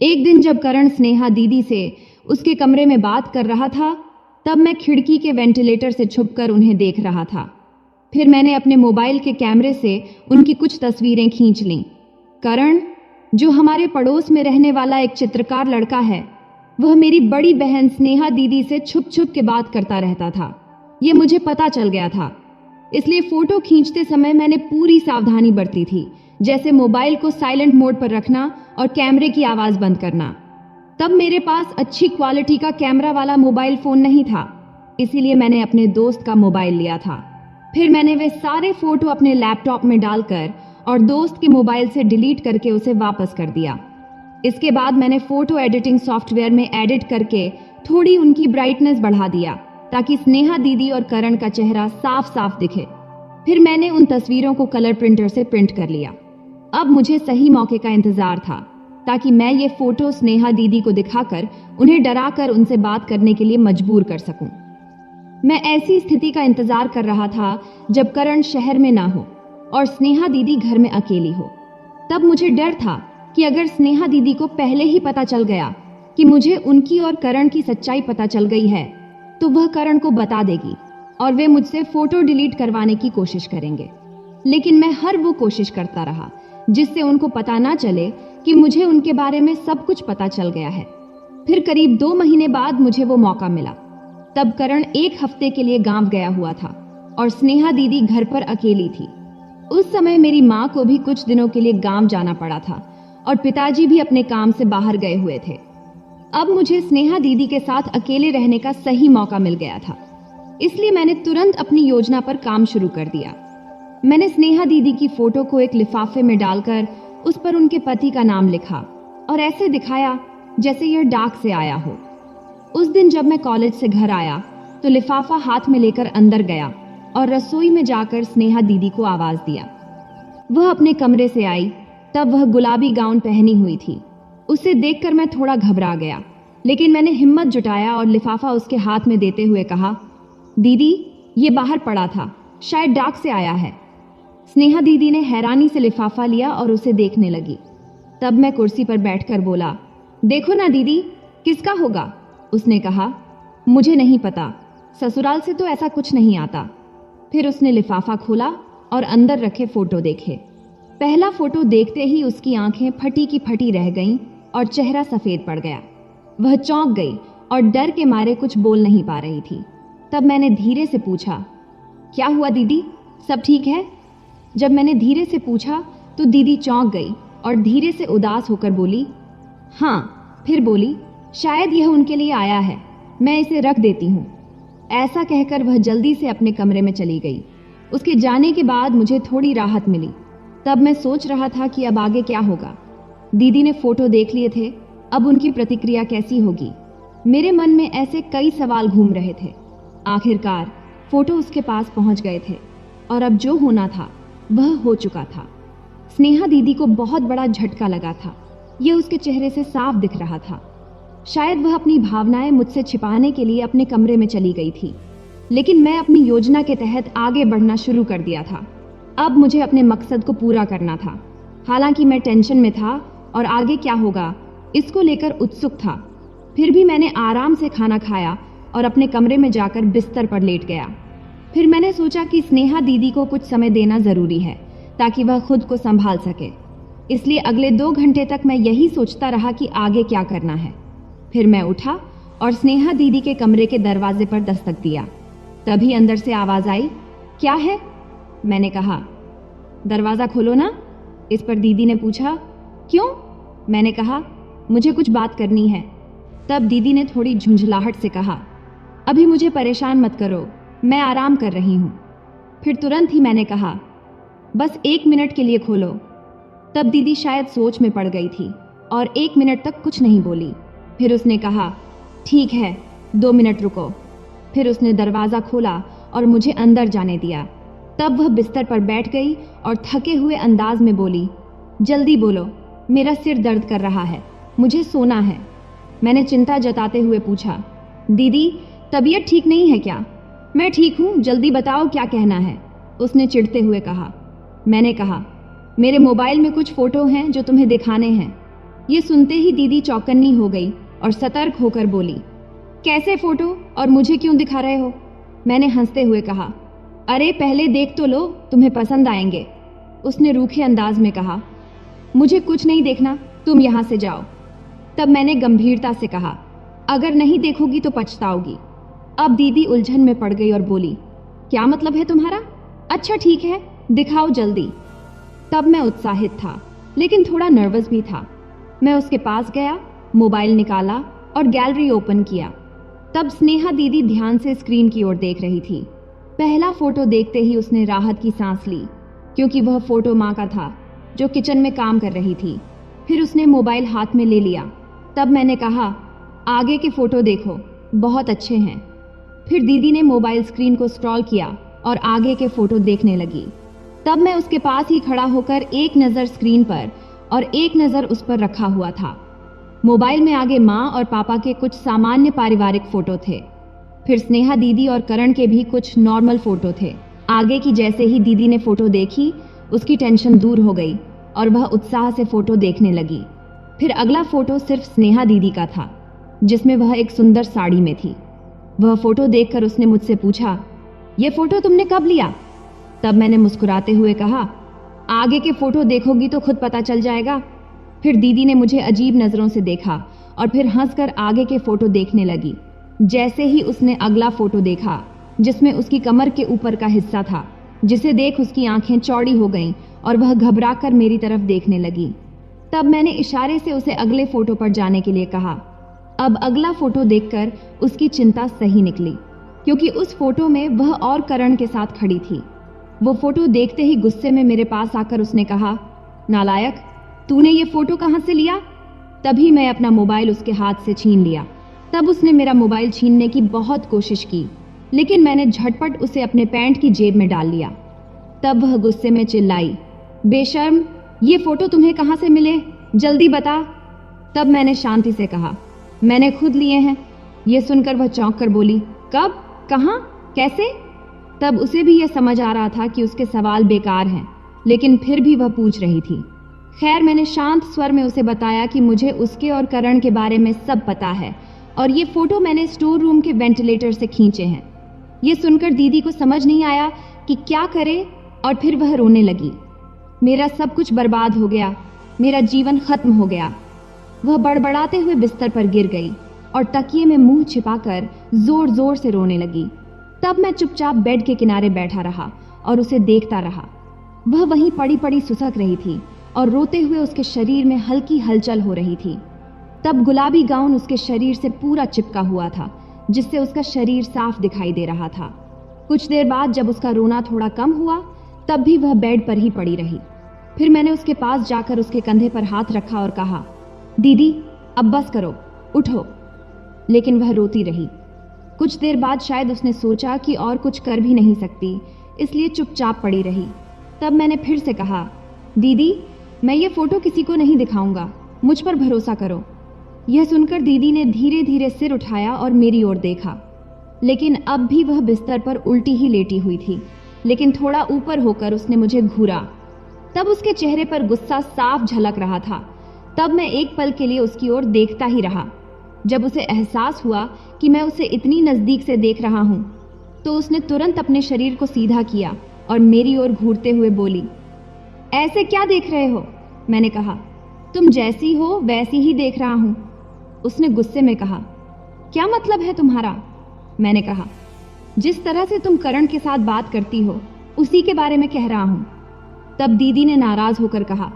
एक दिन जब करण स्नेहा दीदी से उसके कमरे में बात कर रहा था, तब मैं खिड़की के वेंटिलेटर से छुपकर उन्हें देख रहा था। फिर मैंने अपने मोबाइल के कैमरे से उनकी कुछ तस्वीरें खींच लीं। करण, जो हमारे पड़ोस में रहने वाला एक चित्रकार लड़का है, वह मेरी बड़ी बहन स्नेहा दीदी से छुप छुप के बात करता रहता था। ये मुझे पता चल गया था, इसलिए फोटो खींचते समय मैंने पूरी सावधानी बरती थी, जैसे मोबाइल को साइलेंट मोड पर रखना और कैमरे की आवाज बंद करना। तब मेरे पास अच्छी क्वालिटी का कैमरा वाला मोबाइल फोन नहीं था, इसीलिए मैंने अपने दोस्त का मोबाइल लिया था। फिर मैंने वे सारे फोटो अपने लैपटॉप में डालकर और दोस्त के मोबाइल से डिलीट करके उसे वापस कर दिया। इसके बाद मैंने फोटो एडिटिंग सॉफ्टवेयर में एडिट करके थोड़ी उनकी ब्राइटनेस बढ़ा दिया, ताकि स्नेहा दीदी और करण का चेहरा साफ साफ दिखे। फिर मैंने उन तस्वीरों को कलर प्रिंटर से प्रिंट कर लिया। अब मुझे सही मौके का इंतजार था, ताकि मैं ये फोटो स्नेहा दीदी को दिखाकर उन्हें डराकर उनसे बात करने के लिए मजबूर कर सकूं। मैं ऐसी स्थिति का इंतजार कर रहा था जब करण शहर में ना हो और स्नेहा दीदी घर में अकेली हो। तब मुझे डर था कि अगर स्नेहा दीदी को पहले ही पता चल गया कि मुझे उनकी और करण की सच्चाई पता चल गई है, तो वह करण को बता देगी और वे मुझसे फोटो डिलीट करवाने की कोशिश करेंगे। लेकिन मैं हर वो कोशिश करता रहा जिससे उनको पता ना चले कि मुझे उनके बारे में सब कुछ पता चल गया है। फिर करीब 2 महीने बाद मुझे वो मौका मिला। तब करण 1 हफ्ते के लिए गांव गया हुआ था और स्नेहा दीदी घर पर अकेली थी। उस समय मेरी माँ को भी कुछ दिनों के लिए गांव जाना पड़ा था और पिताजी भी अपने काम से बाहर गए हुए थे। अब मुझे स्नेहा दीदी के साथ अकेले रहने का सही मौका मिल गया था, इसलिए मैंने तुरंत अपनी योजना पर काम शुरू कर दिया। मैंने स्नेहा दीदी की फोटो को एक लिफाफे में डालकर उस पर उनके पति का नाम लिखा और ऐसे दिखाया जैसे यह डाक से आया हो। उस दिन जब मैं कॉलेज से घर आया तो लिफाफा हाथ में लेकर अंदर गया और रसोई में जाकर स्नेहा दीदी को आवाज दिया। वह अपने कमरे से आई। तब वह गुलाबी गाउन पहनी हुई थी। उसे देखकर मैं थोड़ा घबरा गया, लेकिन मैंने हिम्मत जुटाया और लिफाफा उसके हाथ में देते हुए कहा, दीदी, ये बाहर पड़ा था, शायद डाक से आया है। स्नेहा दीदी ने हैरानी से लिफाफा लिया और उसे देखने लगी। तब मैं कुर्सी पर बैठकर बोला, देखो ना दीदी, किसका होगा? उसने कहा, मुझे नहीं पता, ससुराल से तो ऐसा कुछ नहीं आता। फिर उसने लिफाफा खोला और अंदर रखे फोटो देखे। पहला फोटो देखते ही उसकी आंखें फटी की फटी रह गईं और चेहरा सफेद पड़ गया। वह चौंक गई और डर के मारे कुछ बोल नहीं पा रही थी। तब मैंने धीरे से पूछा, क्या हुआ दीदी, सब ठीक है? जब मैंने धीरे से पूछा तो दीदी चौंक गई और धीरे से उदास होकर बोली, हाँ। फिर बोली, शायद यह उनके लिए आया है, मैं इसे रख देती हूँ। ऐसा कहकर वह जल्दी से अपने कमरे में चली गई। उसके जाने के बाद मुझे थोड़ी राहत मिली। तब मैं सोच रहा था कि अब आगे क्या होगा। दीदी ने फोटो देख लिए थे, अब उनकी प्रतिक्रिया कैसी होगी? मेरे मन में ऐसे कई सवाल घूम रहे थे। आखिरकार फोटो उसके पास पहुंच गए थे और अब जो होना था वह हो चुका था। स्नेहा दीदी को बहुत बड़ा झटका लगा था, यह उसके चेहरे से साफ दिख रहा था। शायद वह अपनी भावनाएं मुझसे छिपाने के लिए अपने कमरे में चली गई थी, लेकिन मैं अपनी योजना के तहत आगे बढ़ना शुरू कर दिया था। अब मुझे अपने मकसद को पूरा करना था। हालांकि मैं टेंशन में था और आगे क्या होगा इसको लेकर उत्सुक था। फिर भी मैंने आराम से खाना खाया और अपने कमरे में जाकर बिस्तर पर लेट गया। फिर मैंने सोचा कि स्नेहा दीदी को कुछ समय देना जरूरी है ताकि वह खुद को संभाल सके। इसलिए अगले 2 घंटे तक मैं यही सोचता रहा कि आगे क्या करना है। फिर मैं उठा और स्नेहा दीदी के कमरे के दरवाजे पर दस्तक दिया। तभी अंदर से आवाज आई, क्या है? मैंने कहा, दरवाजा खोलो ना। इस पर दीदी ने पूछा, क्यों? मैंने कहा, मुझे कुछ बात करनी है। तब दीदी ने थोड़ी झुंझलाहट से कहा, अभी मुझे परेशान मत करो, मैं आराम कर रही हूँ। फिर तुरंत ही मैंने कहा, बस 1 मिनट के लिए खोलो। तब दीदी शायद सोच में पड़ गई थी और 1 मिनट तक कुछ नहीं बोली। फिर उसने कहा, ठीक है, 2 मिनट रुको। फिर उसने दरवाज़ा खोला और मुझे अंदर जाने दिया। तब वह बिस्तर पर बैठ गई और थके हुए अंदाज में बोली, जल्दी बोलो, मेरा सिर दर्द कर रहा है, मुझे सोना है। मैंने चिंता जताते हुए पूछा, दीदी, तबीयत ठीक नहीं है क्या? मैं ठीक हूँ, जल्दी बताओ क्या कहना है, उसने चिढ़ते हुए कहा। मैंने कहा, मेरे मोबाइल में कुछ फ़ोटो हैं जो तुम्हें दिखाने हैं। ये सुनते ही दीदी चौकन्नी हो गई और सतर्क होकर बोली, कैसे फोटो और मुझे क्यों दिखा रहे हो? मैंने हंसते हुए कहा, अरे पहले देख तो लो, तुम्हें पसंद आएंगे। उसने रूखे अंदाज में कहा, मुझे कुछ नहीं देखना, तुम यहाँ से जाओ। तब मैंने गंभीरता से कहा, अगर नहीं देखोगी तो पछताओगी। अब दीदी उलझन में पड़ गई और बोली, क्या मतलब है तुम्हारा? अच्छा ठीक है, दिखाओ जल्दी। तब मैं उत्साहित था लेकिन थोड़ा नर्वस भी था। मैं उसके पास गया, मोबाइल निकाला और गैलरी ओपन किया। तब स्नेहा दीदी ध्यान से स्क्रीन की ओर देख रही थी। पहला फोटो देखते ही उसने राहत की सांस ली, क्योंकि वह फोटो माँ का था जो किचन में काम कर रही थी। फिर उसने मोबाइल हाथ में ले लिया। तब मैंने कहा, आगे के फोटो देखो, बहुत अच्छे हैं। फिर दीदी ने मोबाइल स्क्रीन को स्क्रॉल किया और आगे के फोटो देखने लगी। तब मैं उसके पास ही खड़ा होकर एक नज़र स्क्रीन पर और एक नज़र उस पर रखा हुआ था। मोबाइल में आगे माँ और पापा के कुछ सामान्य पारिवारिक फोटो थे। फिर स्नेहा दीदी और करण के भी कुछ नॉर्मल फोटो थे। आगे की जैसे ही दीदी ने फोटो देखी, उसकी टेंशन दूर हो गई और वह उत्साह से फोटो देखने लगी। फिर अगला फोटो सिर्फ स्नेहा दीदी का था, जिसमें वह एक सुंदर साड़ी में थी। वह फोटो देखकर उसने मुझसे पूछा, ये फोटो तुमने कब लिया? तब मैंने मुस्कुराते हुए कहा, आगे के फोटो देखोगी तो खुद पता चल जाएगा। फिर दीदी ने मुझे अजीब नज़रों से देखा और फिर हंसकर आगे के फोटो देखने लगी। जैसे ही उसने अगला फोटो देखा, जिसमें उसकी कमर के ऊपर का हिस्सा था, जिसे देख उसकी आंखें चौड़ी हो गईं और वह घबराकर मेरी तरफ देखने लगी। तब मैंने इशारे से उसे अगले फोटो पर जाने के लिए कहा। अब अगला फोटो देखकर उसकी चिंता सही निकली, क्योंकि उस फोटो में वह और करण के साथ खड़ी थी। वो फोटो देखते ही गुस्से में मेरे पास आकर उसने कहा, नालायक, तूने ये फोटो कहाँ से लिया? तभी मैं अपना मोबाइल उसके हाथ से छीन लिया। तब उसने मेरा मोबाइल छीनने की बहुत कोशिश की, लेकिन मैंने झटपट उसे अपने पैंट की जेब में डाल लिया। तब वह गुस्से में चिल्लाई, बेशर्म, ये फोटो तुम्हें कहाँ से मिले? जल्दी बता। तब मैंने शांति से कहा, मैंने खुद लिए हैं। ये सुनकर वह चौंक कर बोली, कब, कहाँ, कैसे? तब उसे भी यह समझ आ रहा था कि उसके सवाल बेकार हैं, लेकिन फिर भी वह पूछ रही थी। खैर, मैंने शांत स्वर में उसे बताया कि मुझे उसके और करण के बारे में सब पता है और ये फोटो मैंने स्टोर रूम के वेंटिलेटर से खींचे हैं। ये सुनकर दीदी को समझ नहीं आया कि क्या करे और फिर वह रोने लगी। मेरा सब कुछ बर्बाद हो गया, मेरा जीवन खत्म हो गया। वह बड़बड़ाते हुए बिस्तर पर गिर गई और तकिए में मुंह छिपाकर जोर जोर से रोने लगी। तब मैं चुपचाप बेड के किनारे बैठा रहा और उसे देखता रहा। वह वहीं पड़ी पड़ी सुसक रही थी और रोते हुए उसके शरीर में हल्की हलचल हो रही थी। तब गुलाबी गाउन उसके शरीर से पूरा चिपका हुआ था, जिससे उसका शरीर साफ दिखाई दे रहा था। कुछ देर बाद जब उसका रोना थोड़ा कम हुआ, तब भी वह बेड पर ही पड़ी रही। फिर मैंने उसके पास जाकर उसके कंधे पर हाथ रखा और कहा, दीदी, अब बस करो, उठो। लेकिन वह रोती रही। कुछ देर बाद शायद उसने सोचा कि और कुछ कर भी नहीं सकती, इसलिए चुपचाप पड़ी रही। तब मैंने फिर से कहा, दीदी, मैं ये फोटो किसी को नहीं दिखाऊंगा, मुझ पर भरोसा करो। यह सुनकर दीदी ने धीरे धीरे सिर उठाया और मेरी ओर देखा, लेकिन अब भी वह बिस्तर पर उल्टी ही लेटी हुई थी, लेकिन थोड़ा ऊपर होकर उसने मुझे घूरा। तब उसके चेहरे पर गुस्सा साफ झलक रहा था। तब मैं एक पल के लिए उसकी ओर देखता ही रहा। जब उसे एहसास हुआ कि मैं उसे इतनी नज़दीक से देख रहा हूँ, तो उसने तुरंत अपने शरीर को सीधा किया और मेरी ओर घूरते हुए बोली, ऐसे क्या देख रहे हो? मैंने कहा, तुम जैसी हो वैसी ही देख रहा हूँ। उसने गुस्से में कहा, क्या मतलब है तुम्हारा? मैंने कहा, जिस तरह से तुम करण के साथ बात करती हो उसी के बारे में कह रहा हूँ। तब दीदी ने नाराज होकर कहा,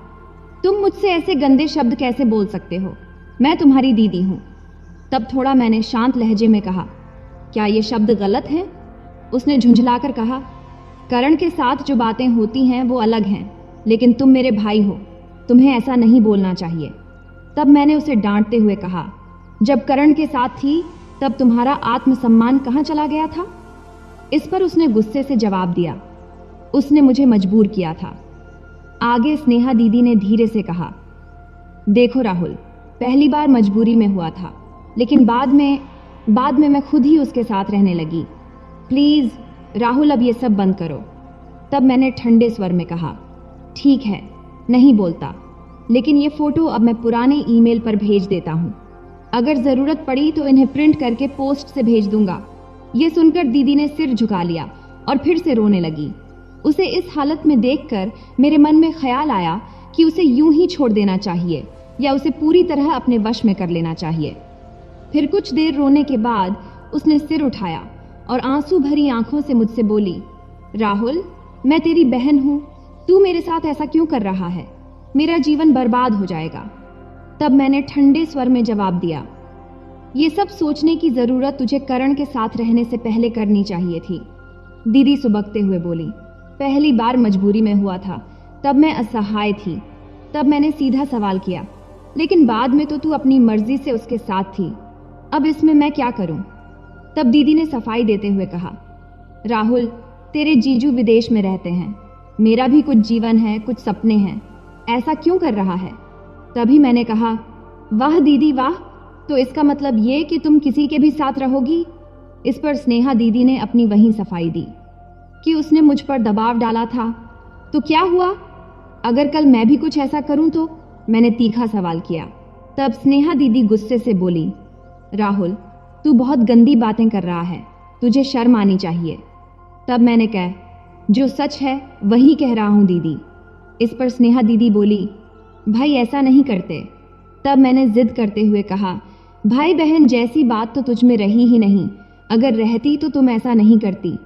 तुम मुझसे ऐसे गंदे शब्द कैसे बोल सकते हो? मैं तुम्हारी दीदी हूँ। तब थोड़ा मैंने शांत लहजे में कहा, क्या ये शब्द गलत हैं? उसने झुंझलाकर कहा, करण के साथ जो बातें होती हैं वो अलग हैं, लेकिन तुम मेरे भाई हो, तुम्हें ऐसा नहीं बोलना चाहिए। तब मैंने उसे डांटते हुए कहा, जब करण के साथ थी तब तुम्हारा आत्मसम्मान कहाँ चला गया था? इस पर उसने गुस्से से जवाब दिया, उसने मुझे मजबूर किया था। आगे स्नेहा दीदी ने धीरे से कहा, देखो राहुल, पहली बार मजबूरी में हुआ था, लेकिन बाद में मैं खुद ही उसके साथ रहने लगी। प्लीज राहुल, अब ये सब बंद करो। तब मैंने ठंडे स्वर में कहा, ठीक है, नहीं बोलता। लेकिन ये फोटो अब मैं पुराने ईमेल पर भेज देता हूँ। अगर जरूरत पड़ी तो इन्हें प्रिंट करके पोस्ट से भेज दूंगा। ये सुनकर दीदी ने सिर झुका लिया और फिर से रोने लगी। उसे इस हालत में देखकर मेरे मन में ख्याल आया कि उसे यूं ही छोड़ देना चाहिए या उसे पूरी तरह अपने वश में कर लेना चाहिए। फिर कुछ देर रोने के बाद उसने सिर उठाया और आंसू भरी आंखों से मुझसे बोली, राहुल, मैं तेरी बहन हूं, तू मेरे साथ ऐसा क्यों कर रहा है? मेरा जीवन बर्बाद हो जाएगा। तब मैंने ठंडे स्वर में जवाब दिया, ये सब सोचने की जरूरत तुझे करण के साथ रहने से पहले करनी चाहिए थी। दीदी सुबकते हुए बोली, पहली बार मजबूरी में हुआ था, तब मैं असहाय थी। तब मैंने सीधा सवाल किया, लेकिन बाद में तो तू अपनी मर्जी से उसके साथ थी, अब इसमें मैं क्या करूं? तब दीदी ने सफाई देते हुए कहा, राहुल, तेरे जीजू विदेश में रहते हैं, मेरा भी कुछ जीवन है, कुछ सपने हैं, ऐसा क्यों कर रहा है? तभी मैंने कहा, वाह दीदी वाह, तो इसका मतलब ये कि तुम किसी के भी साथ रहोगी? इस पर स्नेहा दीदी ने अपनी वही सफाई दी कि उसने मुझ पर दबाव डाला था। तो क्या हुआ अगर कल मैं भी कुछ ऐसा करूं तो? मैंने तीखा सवाल किया। तब स्नेहा दीदी गुस्से से बोली, राहुल, तू बहुत गंदी बातें कर रहा है, तुझे शर्म आनी चाहिए। तब मैंने कहा, जो सच है वही कह रहा हूं दीदी। इस पर स्नेहा दीदी बोली, भाई ऐसा नहीं करते। तब मैंने जिद करते हुए कहा, भाई बहन जैसी बात तो तुझ में रही ही नहीं, अगर रहती तो तुम ऐसा नहीं करती,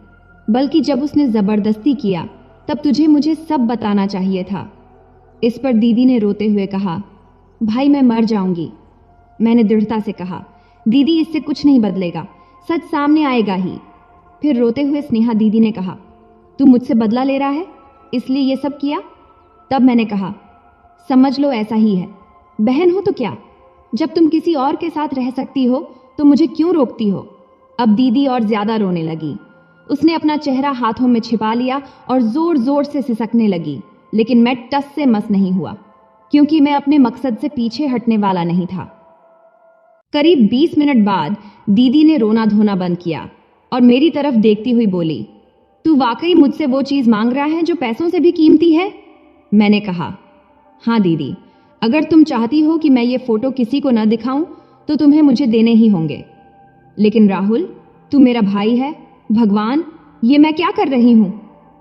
बल्कि जब उसने जबरदस्ती किया तब तुझे मुझे सब बताना चाहिए था। इस पर दीदी ने रोते हुए कहा, भाई मैं मर जाऊंगी। मैंने दृढ़ता से कहा, दीदी इससे कुछ नहीं बदलेगा, सच सामने आएगा ही। फिर रोते हुए स्नेहा दीदी ने कहा, तू मुझसे बदला ले रहा है इसलिए ये सब किया? तब मैंने कहा, समझ लो ऐसा ही है, बहन हो तो क्या, जब तुम किसी और के साथ रह सकती हो तो मुझे क्यों रोकती हो? अब दीदी और ज्यादा रोने लगी। उसने अपना चेहरा हाथों में छिपा लिया और जोर जोर से सिसकने लगी, लेकिन मैं टस से मस नहीं हुआ, क्योंकि मैं अपने मकसद से पीछे हटने वाला नहीं था। करीब 20 मिनट बाद दीदी ने रोना धोना बंद किया और मेरी तरफ देखती हुई बोली, तू वाकई मुझसे वो चीज मांग रहा है जो पैसों से भी कीमती है? मैंने कहा, हाँ दीदी, अगर तुम चाहती हो कि मैं ये फोटो किसी को न दिखाऊं तो तुम्हें मुझे देने ही होंगे। लेकिन राहुल, तू मेरा भाई है, भगवान, ये मैं क्या कर रही हूं?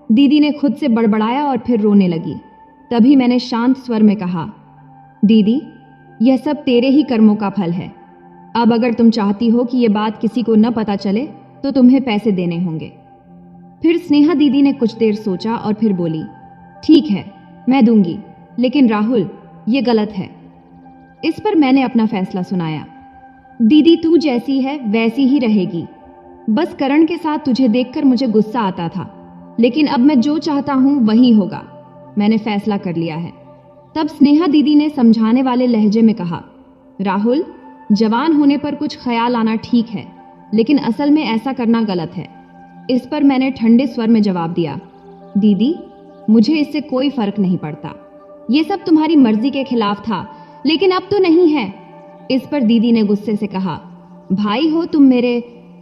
दीदी ने खुद से बड़बड़ाया और फिर रोने लगी। तभी मैंने शांत स्वर में कहा, दीदी, यह सब तेरे ही कर्मों का फल है। अब अगर तुम चाहती हो कि यह बात किसी को न पता चले तो तुम्हें पैसे देने होंगे। फिर स्नेहा दीदी ने कुछ देर सोचा और फिर बोली, ठीक है, मैं दूंगी, लेकिन राहुल, ये गलत है। इस पर मैंने अपना फैसला सुनाया, दीदी तू जैसी है वैसी ही रहेगी। बस करण के साथ तुझे देखकर मुझे गुस्सा आता था, लेकिन अब मैं जो चाहता हूं वही होगा, मैंने फैसला कर लिया है। तब स्नेहा दीदी ने समझाने वाले लहजे में कहा, राहुल, जवान होने पर कुछ ख्याल आना ठीक है, लेकिन असल में ऐसा करना गलत है। इस पर मैंने ठंडे स्वर में जवाब दिया, दीदी, मुझे इससे कोई फर्क नहीं पड़ता, ये सब तुम्हारी मर्जी के खिलाफ था, लेकिन अब तो नहीं है। इस पर दीदी ने गुस्से से कहा, भाई हो तुम मेरे,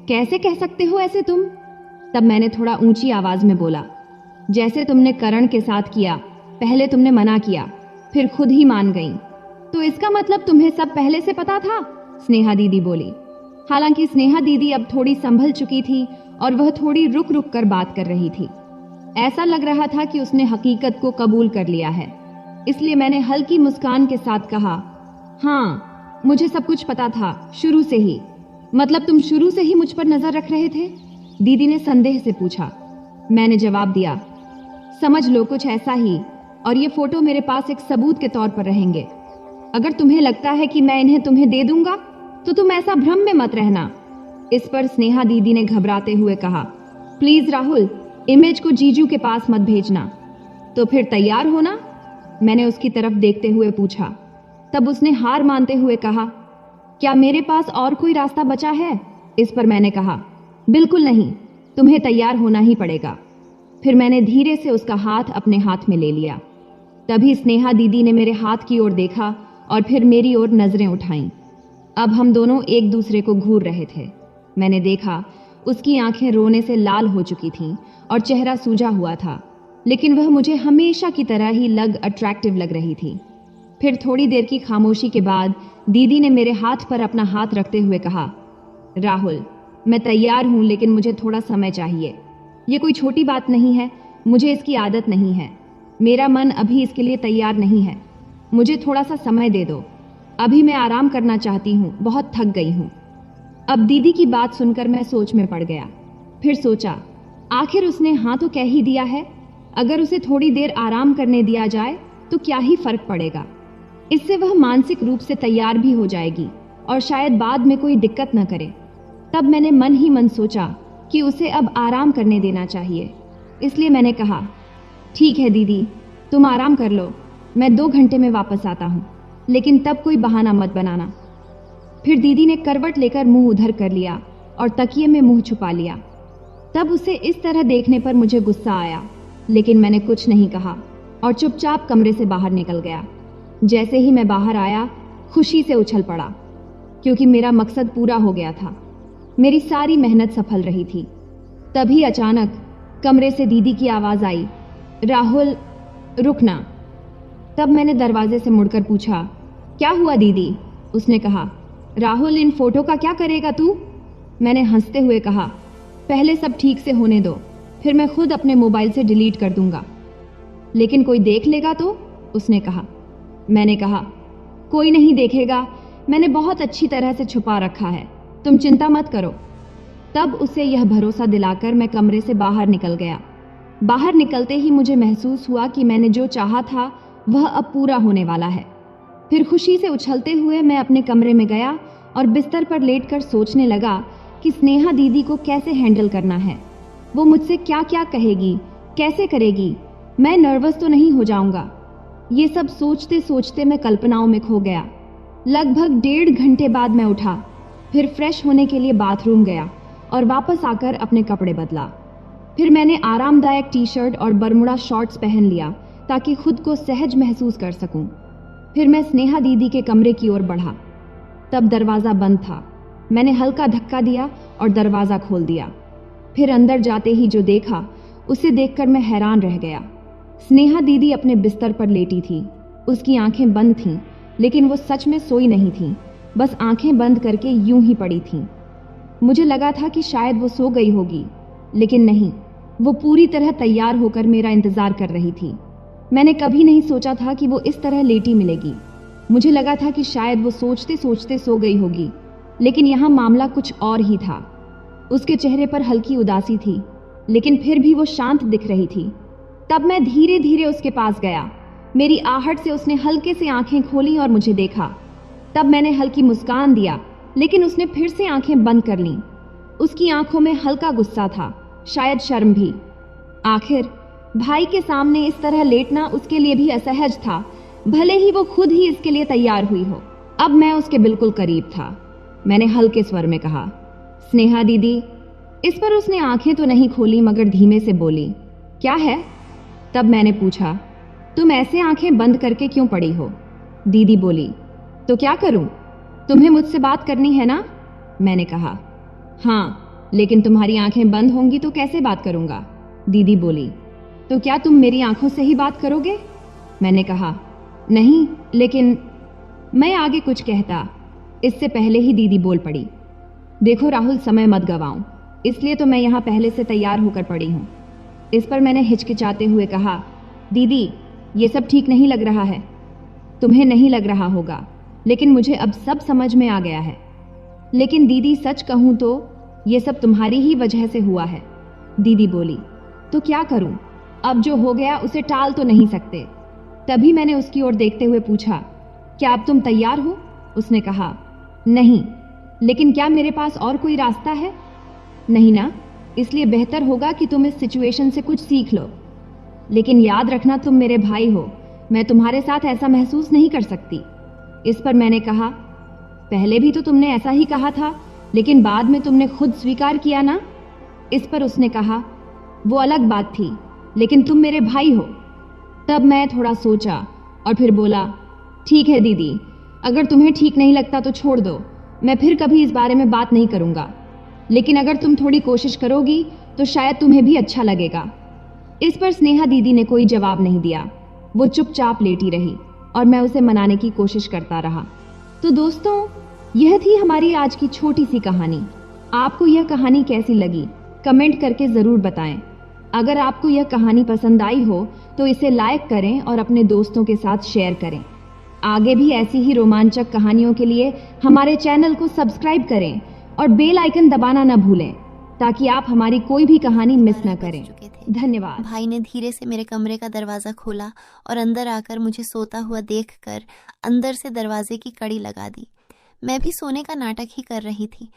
कैसे कह सकते हो ऐसे तुम? तब मैंने थोड़ा ऊंची आवाज में बोला, जैसे तुमने करण के साथ किया, पहले तुमने मना किया, फिर खुद ही मान गई, तो इसका मतलब तुम्हें सब पहले से पता था? स्नेहा दीदी बोली। हालांकि स्नेहा दीदी अब थोड़ी संभल चुकी थी और वह थोड़ी रुक रुक कर बात कर रही थी। ऐसा लग रहा था कि उसने हकीकत को कबूल कर लिया है, इसलिए मैंने हल्की मुस्कान के साथ कहा, हाँ, मुझे सब कुछ पता था शुरू से ही। मतलब तुम शुरू से ही मुझ पर नजर रख रहे थे? दीदी ने संदेह से पूछा। मैंने जवाब दिया, समझ लो कुछ ऐसा ही, और ये फोटो मेरे पास एक सबूत के तौर पर रहेंगे। अगर तुम्हें लगता है कि मैं इन्हें तुम्हें दे दूंगा तो तुम ऐसा भ्रम में मत रहना। इस पर स्नेहा दीदी ने घबराते हुए कहा, प्लीज राहुल, इमेज को जीजू के पास मत भेजना। तो फिर तैयार होना, मैंने उसकी तरफ देखते हुए पूछा। तब उसने हार मानते हुए कहा, क्या मेरे पास और कोई रास्ता बचा है? इस पर मैंने कहा, बिल्कुल नहीं, तुम्हें तैयार होना ही पड़ेगा। फिर मैंने धीरे से उसका हाथ अपने हाथ में ले लिया। तभी स्नेहा दीदी ने मेरे हाथ की ओर देखा और फिर मेरी ओर नजरें उठाईं। अब हम दोनों एक दूसरे को घूर रहे थे। मैंने देखा उसकी आंखें रोने से लाल हो चुकी थीं और चेहरा सूजा हुआ था, लेकिन वह मुझे हमेशा की तरह ही अट्रैक्टिव लग रही थी। फिर थोड़ी देर की खामोशी के बाद दीदी ने मेरे हाथ पर अपना हाथ रखते हुए कहा, राहुल, मैं तैयार हूं, लेकिन मुझे थोड़ा समय चाहिए। ये कोई छोटी बात नहीं है, मुझे इसकी आदत नहीं है। मेरा मन अभी इसके लिए तैयार नहीं है। मुझे थोड़ा सा समय दे दो। अभी मैं आराम करना चाहती हूँ, बहुत थक गई हूँ। अब दीदी की बात सुनकर मैं सोच में पड़ गया। फिर सोचा, आखिर उसने हाँ तो कह ही दिया है। अगर उसे थोड़ी देर आराम करने दिया जाए तो क्या ही फर्क पड़ेगा। इससे वह मानसिक रूप से तैयार भी हो जाएगी और शायद बाद में कोई दिक्कत न करे। तब मैंने मन ही मन सोचा कि उसे अब आराम करने देना चाहिए। इसलिए मैंने कहा, ठीक है दीदी, तुम आराम कर लो, मैं 2 घंटे में वापस आता हूँ, लेकिन तब कोई बहाना मत बनाना। फिर दीदी ने करवट लेकर मुंह उधर कर लिया और तकिए में मुंह छुपा लिया। तब उसे इस तरह देखने पर मुझे गुस्सा आया, लेकिन मैंने कुछ नहीं कहा और चुपचाप कमरे से बाहर निकल गया। जैसे ही मैं बाहर आया, खुशी से उछल पड़ा, क्योंकि मेरा मकसद पूरा हो गया था। मेरी सारी मेहनत सफल रही थी। तभी अचानक कमरे से दीदी की आवाज आई, राहुल, रुकना। तब मैंने दरवाजे से मुड़कर पूछा, क्या हुआ दीदी? उसने कहा, राहुल, इन फोटो का क्या करेगा तू? मैंने हंसते हुए कहा, पहले सब ठीक से होने दो, फिर मैं खुद अपने मोबाइल से डिलीट कर दूंगा। लेकिन कोई देख लेगा तो? उसने कहा। मैंने कहा, कोई नहीं देखेगा, मैंने बहुत अच्छी तरह से छुपा रखा है, तुम चिंता मत करो। तब उसे यह भरोसा दिलाकर मैं कमरे से बाहर निकल गया। बाहर निकलते ही मुझे महसूस हुआ कि मैंने जो चाहा था वह अब पूरा होने वाला है। फिर खुशी से उछलते हुए मैं अपने कमरे में गया और बिस्तर पर लेटकर सोचने लगा कि स्नेहा दीदी को कैसे हैंडल करना है। वो मुझसे क्या क्या कहेगी, कैसे करेगी, मैं नर्वस तो नहीं हो जाऊंगा। ये सब सोचते सोचते मैं कल्पनाओं में खो गया। लगभग 1.5 घंटे बाद मैं उठा, फिर फ्रेश होने के लिए बाथरूम गया और वापस आकर अपने कपड़े बदला। फिर मैंने आरामदायक टी-शर्ट और बरमुडा शॉर्ट्स पहन लिया ताकि खुद को सहज महसूस कर सकूं। फिर मैं स्नेहा दीदी के कमरे की ओर बढ़ा। तब दरवाज़ा बंद था। मैंने हल्का धक्का दिया और दरवाज़ा खोल दिया। फिर अंदर जाते ही जो देखा उसे देखकर मैं हैरान रह गया। स्नेहा दीदी अपने बिस्तर पर लेटी थी। उसकी आंखें बंद थीं, लेकिन वो सच में सोई नहीं थीं, बस आंखें बंद करके यूं ही पड़ी थीं। मुझे लगा था कि शायद वो सो गई होगी, लेकिन नहीं, वो पूरी तरह तैयार होकर मेरा इंतजार कर रही थी। मैंने कभी नहीं सोचा था कि वो इस तरह लेटी मिलेगी। मुझे लगा था कि शायद वो सोचते सोचते सो गई होगी, लेकिन यहाँ मामला कुछ और ही था। उसके चेहरे पर हल्की उदासी थी, लेकिन फिर भी वो शांत दिख रही थी। तब मैं धीरे धीरे उसके पास गया। मेरी आहट से उसने हल्के से आंखें खोली और मुझे देखा। तब मैंने हल्की मुस्कान दिया, लेकिन उसने फिर से आंखें बंद कर लीं। उसकी आंखों में हल्का गुस्सा था, शायद शर्म भी। आखिर भाई के सामने इस तरह लेटना उसके लिए भी असहज था, भले ही वो खुद ही इसके लिए तैयार हुई हो। अब मैं उसके बिल्कुल करीब था। मैंने हल्के स्वर में कहा, स्नेहा दीदी। इस पर उसने आंखें तो नहीं खोली, मगर धीमे से बोली, क्या है? तब मैंने पूछा, तुम ऐसे आंखें बंद करके क्यों पड़ी हो? दीदी बोली, तो क्या करूं? तुम्हें मुझसे बात करनी है ना? मैंने कहा, हाँ, लेकिन तुम्हारी आंखें बंद होंगी तो कैसे बात करूंगा? दीदी बोली, तो क्या तुम मेरी आंखों से ही बात करोगे? मैंने कहा, नहीं, लेकिन मैं आगे कुछ कहता, इससे पहले ही दीदी बोल पड़ी, देखो राहुल, समय मत गवाऊं, इसलिए तो मैं यहाँ पहले से तैयार होकर पड़ी हूँ। इस पर मैंने हिचकिचाते हुए कहा, दीदी, ये सब ठीक नहीं लग रहा है। तुम्हें नहीं लग रहा होगा, लेकिन मुझे अब सब समझ में आ गया है। लेकिन दीदी, सच कहूँ तो ये सब तुम्हारी ही वजह से हुआ है। दीदी बोली, तो क्या करूं? अब जो हो गया उसे टाल तो नहीं सकते। तभी मैंने उसकी ओर देखते हुए पूछा, क्या अब तुम तैयार हो? उसने कहा, नहीं, लेकिन क्या मेरे पास और कोई रास्ता है? नहीं ना, इसलिए बेहतर होगा कि तुम इस सिचुएशन से कुछ सीख लो। लेकिन याद रखना, तुम मेरे भाई हो, मैं तुम्हारे साथ ऐसा महसूस नहीं कर सकती। इस पर मैंने कहा, पहले भी तो तुमने ऐसा ही कहा था, लेकिन बाद में तुमने खुद स्वीकार किया ना। इस पर उसने कहा, वो अलग बात थी, लेकिन तुम मेरे भाई हो। तब मैं थोड़ा सोचा और फिर बोला, ठीक है दीदी, अगर तुम्हें ठीक नहीं लगता तो छोड़ दो, मैं फिर कभी इस बारे में बात नहीं करूंगा। लेकिन अगर तुम थोड़ी कोशिश करोगी तो शायद तुम्हें भी अच्छा लगेगा। इस पर स्नेहा दीदी ने कोई जवाब नहीं दिया। वो चुपचाप लेटी रही और मैं उसे मनाने की कोशिश करता रहा। तो दोस्तों, यह थी हमारी आज की छोटी सी कहानी। आपको यह कहानी कैसी लगी कमेंट करके ज़रूर बताएं। अगर आपको यह कहानी पसंद आई हो तो इसे लाइक करें और अपने दोस्तों के साथ शेयर करें। आगे भी ऐसी ही रोमांचक कहानियों के लिए हमारे चैनल को सब्सक्राइब करें और बेल आइकन दबाना न भूलें ताकि आप हमारी कोई भी कहानी मिस न करें। धन्यवाद। भाई ने धीरे से मेरे कमरे का दरवाज़ा खोला और अंदर आकर मुझे सोता हुआ देखकर अंदर से दरवाजे की कड़ी लगा दी। मैं भी सोने का नाटक ही कर रही थी।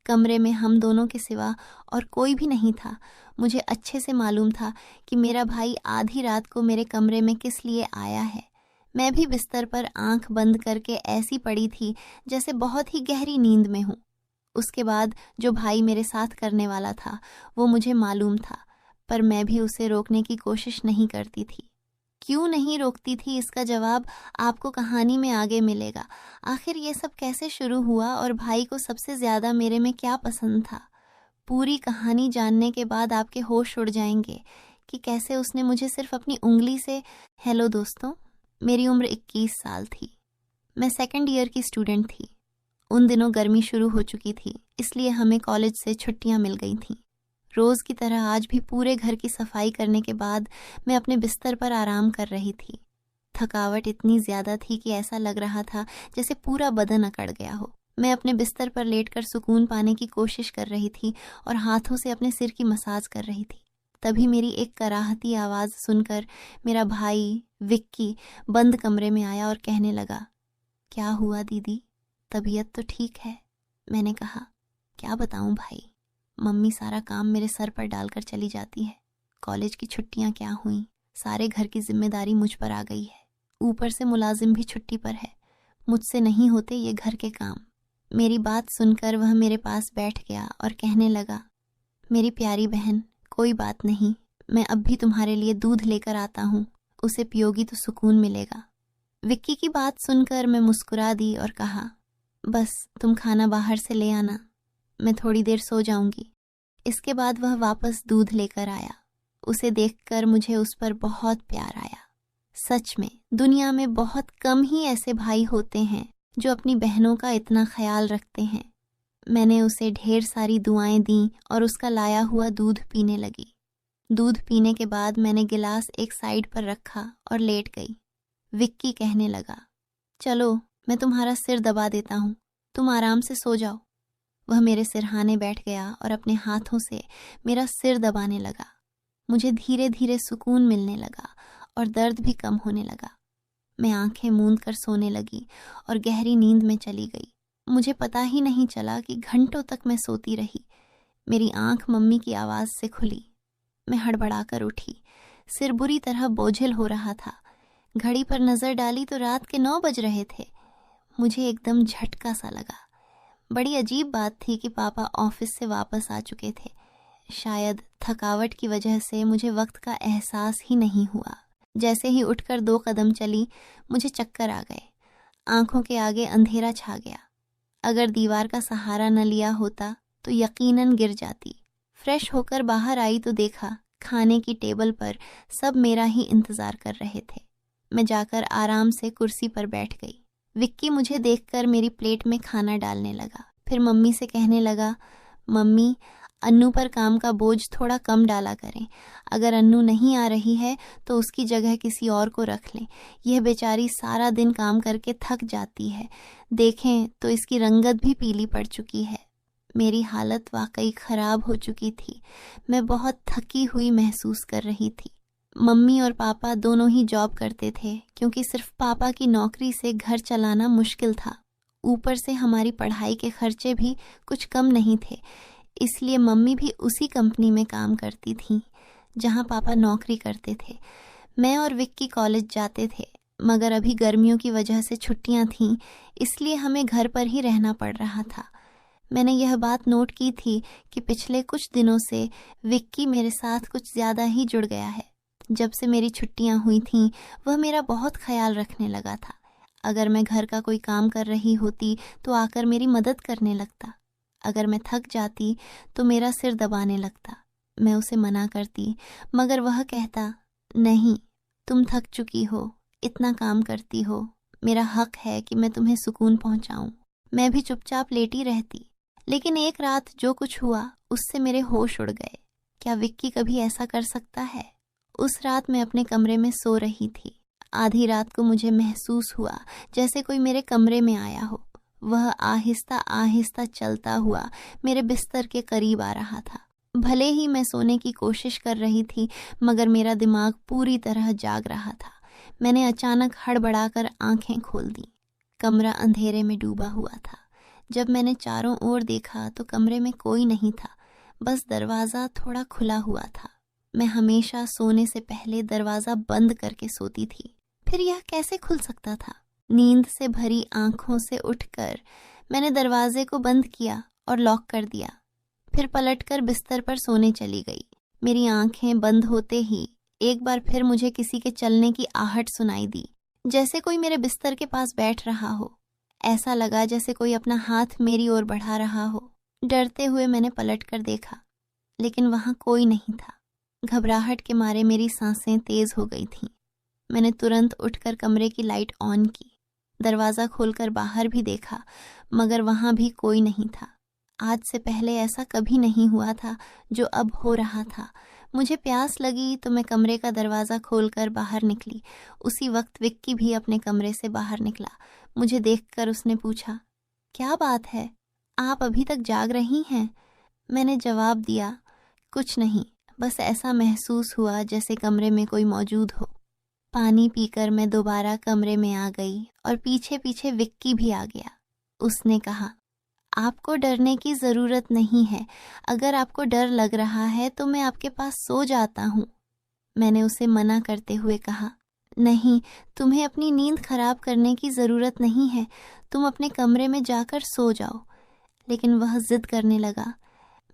कमरे में हम दोनों के सिवा और कोई भी नहीं था। मुझे अच्छे से मालूम था कि मेरा भाई आधी रात को मेरे कमरे में किस लिए आया है। मैं भी बिस्तर पर आंख बंद करके ऐसी पड़ी थी जैसे बहुत ही गहरी नींद में हूँ। उसके बाद जो भाई मेरे साथ करने वाला था वो मुझे मालूम था, पर मैं भी उसे रोकने की कोशिश नहीं करती थी। क्यों नहीं रोकती थी, इसका जवाब आपको कहानी में आगे मिलेगा। आखिर ये सब कैसे शुरू हुआ और भाई को सबसे ज़्यादा मेरे में क्या पसंद था। पूरी कहानी जानने के बाद आपके होश उड़ जाएंगे कि कैसे उसने मुझे सिर्फ अपनी उंगली से। हेलो दोस्तों, मेरी उम्र 21 साल थी। मैं सेकंड ईयर की स्टूडेंट थी। उन दिनों गर्मी शुरू हो चुकी थी, इसलिए हमें कॉलेज से छुट्टियां मिल गई थीं। रोज़ की तरह आज भी पूरे घर की सफाई करने के बाद मैं अपने बिस्तर पर आराम कर रही थी। थकावट इतनी ज़्यादा थी कि ऐसा लग रहा था जैसे पूरा बदन अकड़ गया हो। मैं अपने बिस्तर पर लेटकर सुकून पाने की कोशिश कर रही थी और हाथों से अपने सिर की मसाज कर रही थी। तभी मेरी एक कराहती आवाज़ सुनकर मेरा भाई विक्की बंद कमरे में आया और कहने लगा, क्या हुआ दीदी, तबीयत तो ठीक है? मैंने कहा, क्या बताऊं भाई, मम्मी सारा काम मेरे सर पर डालकर चली जाती है। कॉलेज की छुट्टियां क्या हुई, सारे घर की जिम्मेदारी मुझ पर आ गई है। ऊपर से मुलाजिम भी छुट्टी पर है। मुझसे नहीं होते ये घर के काम। मेरी बात सुनकर वह मेरे पास बैठ गया और कहने लगा, मेरी प्यारी बहन, कोई बात नहीं, मैं अब भी तुम्हारे लिए दूध लेकर आता हूँ, उसे पियोगी तो सुकून मिलेगा। विक्की की बात सुनकर मैं मुस्कुरा दी और कहा, बस तुम खाना बाहर से ले आना, मैं थोड़ी देर सो जाऊंगी। इसके बाद वह वापस दूध लेकर आया। उसे देखकर मुझे उस पर बहुत प्यार आया। सच में दुनिया में बहुत कम ही ऐसे भाई होते हैं जो अपनी बहनों का इतना ख्याल रखते हैं। मैंने उसे ढेर सारी दुआएं दी और उसका लाया हुआ दूध पीने लगी। दूध पीने के बाद मैंने गिलास एक साइड पर रखा और लेट गई। विक्की कहने लगा, चलो मैं तुम्हारा सिर दबा देता हूँ, तुम आराम से सो जाओ। वह मेरे सिरहाने बैठ गया और अपने हाथों से मेरा सिर दबाने लगा। मुझे धीरे धीरे सुकून मिलने लगा और दर्द भी कम होने लगा। मैं आंखें मूंद कर सोने लगी और गहरी नींद में चली गई। मुझे पता ही नहीं चला कि घंटों तक मैं सोती रही। मेरी आंख मम्मी की आवाज़ से खुली। मैं हड़बड़ाकर उठी। सिर बुरी तरह बोझिल हो रहा था। घड़ी पर नज़र डाली तो रात के 9 बज रहे थे। मुझे एकदम झटका सा लगा। बड़ी अजीब बात थी कि पापा ऑफिस से वापस आ चुके थे। शायद थकावट की वजह से मुझे वक्त का एहसास ही नहीं हुआ। जैसे ही उठकर 2 कदम चली, मुझे चक्कर आ गए। आंखों के आगे अंधेरा छा गया। अगर दीवार का सहारा न लिया होता तो यकीनन गिर जाती। फ्रेश होकर बाहर आई तो देखा खाने की टेबल पर सब मेरा ही इंतज़ार कर रहे थे। मैं जाकर आराम से कुर्सी पर बैठ गई। विक्की मुझे देखकर मेरी प्लेट में खाना डालने लगा। फिर मम्मी से कहने लगा, मम्मी, अन्नू पर काम का बोझ थोड़ा कम डाला करें। अगर अन्नू नहीं आ रही है तो उसकी जगह किसी और को रख लें। यह बेचारी सारा दिन काम करके थक जाती है। देखें तो इसकी रंगत भी पीली पड़ चुकी है। मेरी हालत वाकई ख़राब हो चुकी थी। मैं बहुत थकी हुई महसूस कर रही थी। मम्मी और पापा दोनों ही जॉब करते थे, क्योंकि सिर्फ पापा की नौकरी से घर चलाना मुश्किल था। ऊपर से हमारी पढ़ाई के खर्चे भी कुछ कम नहीं थे, इसलिए मम्मी भी उसी कंपनी में काम करती थीं जहां पापा नौकरी करते थे। मैं और विक्की कॉलेज जाते थे, मगर अभी गर्मियों की वजह से छुट्टियां थीं, इसलिए हमें घर पर ही रहना पड़ रहा था। मैंने यह बात नोट की थी कि पिछले कुछ दिनों से विक्की मेरे साथ कुछ ज़्यादा ही जुड़ गया है। जब से मेरी छुट्टियां हुई थीं, वह मेरा बहुत ख्याल रखने लगा था। अगर मैं घर का कोई काम कर रही होती तो आकर मेरी मदद करने लगता। अगर मैं थक जाती तो मेरा सिर दबाने लगता। मैं उसे मना करती, मगर वह कहता, नहीं, तुम थक चुकी हो, इतना काम करती हो, मेरा हक है कि मैं तुम्हें सुकून पहुंचाऊं। मैं भी चुपचाप लेटी रहती, लेकिन एक रात जो कुछ हुआ उससे मेरे होश उड़ गए। क्या विक्की कभी ऐसा कर सकता है? उस रात मैं अपने कमरे में सो रही थी। आधी रात को मुझे महसूस हुआ जैसे कोई मेरे कमरे में आया हो। वह आहिस्ता आहिस्ता चलता हुआ मेरे बिस्तर के करीब आ रहा था। भले ही मैं सोने की कोशिश कर रही थी, मगर मेरा दिमाग पूरी तरह जाग रहा था। मैंने अचानक हड़बड़ाकर आंखें खोल दी। कमरा अंधेरे में डूबा हुआ था। जब मैंने चारों ओर देखा तो कमरे में कोई नहीं था, बस दरवाज़ा थोड़ा खुला हुआ था। मैं हमेशा सोने से पहले दरवाज़ा बंद करके सोती थी, फिर यह कैसे खुल सकता था? नींद से भरी आंखों से उठकर मैंने दरवाजे को बंद किया और लॉक कर दिया। फिर पलटकर बिस्तर पर सोने चली गई। मेरी आंखें बंद होते ही एक बार फिर मुझे किसी के चलने की आहट सुनाई दी, जैसे कोई मेरे बिस्तर के पास बैठ रहा हो। ऐसा लगा जैसे कोई अपना हाथ मेरी ओर बढ़ा रहा हो। डरते हुए मैंने पलटकर देखा, लेकिन वहां कोई नहीं था। घबराहट के मारे मेरी सांसें तेज हो गई थीं। मैंने तुरंत उठकर कमरे की लाइट ऑन की। दरवाज़ा खोलकर बाहर भी देखा, मगर वहां भी कोई नहीं था। आज से पहले ऐसा कभी नहीं हुआ था जो अब हो रहा था। मुझे प्यास लगी तो मैं कमरे का दरवाज़ा खोलकर बाहर निकली। उसी वक्त विक्की भी अपने कमरे से बाहर निकला। मुझे देखकर उसने पूछा, क्या बात है, आप अभी तक जाग रही हैं? मैंने जवाब दिया, कुछ नहीं, बस ऐसा महसूस हुआ जैसे कमरे में कोई मौजूद हो। पानी पीकर मैं दोबारा कमरे में आ गई और पीछे पीछे विक्की भी आ गया। उसने कहा, आपको डरने की ज़रूरत नहीं है। अगर आपको डर लग रहा है तो मैं आपके पास सो जाता हूँ। मैंने उसे मना करते हुए कहा, नहीं, तुम्हें अपनी नींद खराब करने की ज़रूरत नहीं है, तुम अपने कमरे में जाकर सो जाओ। लेकिन वह जिद करने लगा,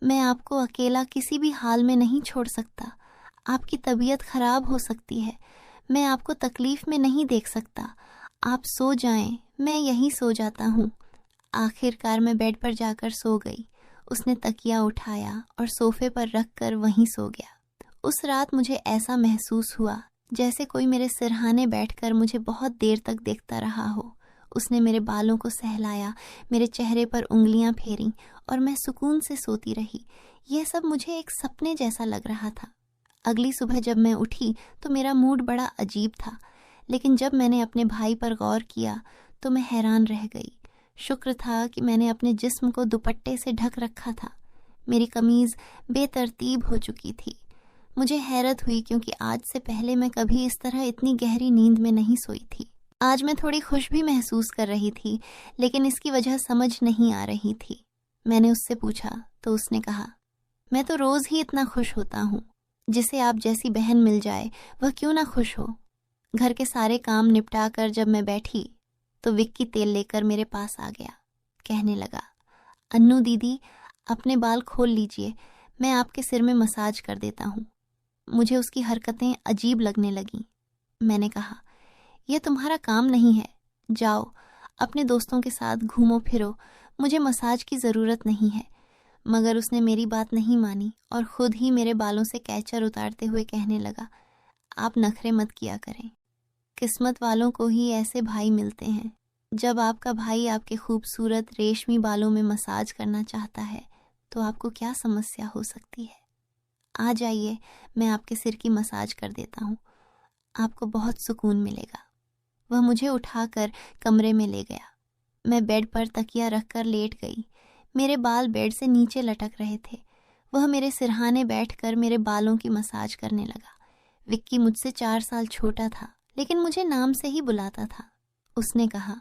मैं आपको अकेला किसी भी हाल में नहीं छोड़ सकता। आपकी तबीयत खराब हो सकती है, मैं आपको तकलीफ में नहीं देख सकता। आप सो जाएं, मैं यहीं सो जाता हूँ। आखिरकार मैं बेड पर जाकर सो गई। उसने तकिया उठाया और सोफे पर रख कर वहीं सो गया। उस रात मुझे ऐसा महसूस हुआ जैसे कोई मेरे सिरहाने बैठकर मुझे बहुत देर तक देखता रहा हो। उसने मेरे बालों को सहलाया, मेरे चेहरे पर उंगलियां फेरी और मैं सुकून से सोती रही। यह सब मुझे एक सपने जैसा लग रहा था। अगली सुबह जब मैं उठी तो मेरा मूड बड़ा अजीब था, लेकिन जब मैंने अपने भाई पर गौर किया तो मैं हैरान रह गई। शुक्र था कि मैंने अपने जिस्म को दुपट्टे से ढक रखा था। मेरी कमीज़ बेतरतीब हो चुकी थी। मुझे हैरत हुई क्योंकि आज से पहले मैं कभी इस तरह इतनी गहरी नींद में नहीं सोई थी। आज मैं थोड़ी खुश भी महसूस कर रही थी, लेकिन इसकी वजह समझ नहीं आ रही थी। मैंने उससे पूछा तो उसने कहा, मैं तो रोज़ ही इतना खुश होता हूँ। जिसे आप जैसी बहन मिल जाए वह क्यों ना खुश हो। घर के सारे काम निपटा कर जब मैं बैठी तो विक्की तेल लेकर मेरे पास आ गया। कहने लगा, अन्नू दीदी, अपने बाल खोल लीजिए, मैं आपके सिर में मसाज कर देता हूँ। मुझे उसकी हरकतें अजीब लगने लगीं। मैंने कहा, यह तुम्हारा काम नहीं है, जाओ अपने दोस्तों के साथ घूमो फिरो, मुझे मसाज की ज़रूरत नहीं है। मगर उसने मेरी बात नहीं मानी और ख़ुद ही मेरे बालों से कैचर उतारते हुए कहने लगा, आप नखरे मत किया करें, किस्मत वालों को ही ऐसे भाई मिलते हैं। जब आपका भाई आपके खूबसूरत रेशमी बालों में मसाज करना चाहता है तो आपको क्या समस्या हो सकती है। आ जाइए, मैं आपके सिर की मसाज कर देता हूँ, आपको बहुत सुकून मिलेगा। वह मुझे उठाकर कमरे में ले गया। मैं बेड पर तकिया रखकर लेट गई। मेरे बाल बेड से नीचे लटक रहे थे। वह मेरे सिरहाने बैठकर मेरे बालों की मसाज करने लगा। विक्की मुझसे 4 साल छोटा था, लेकिन मुझे नाम से ही बुलाता था। उसने कहा,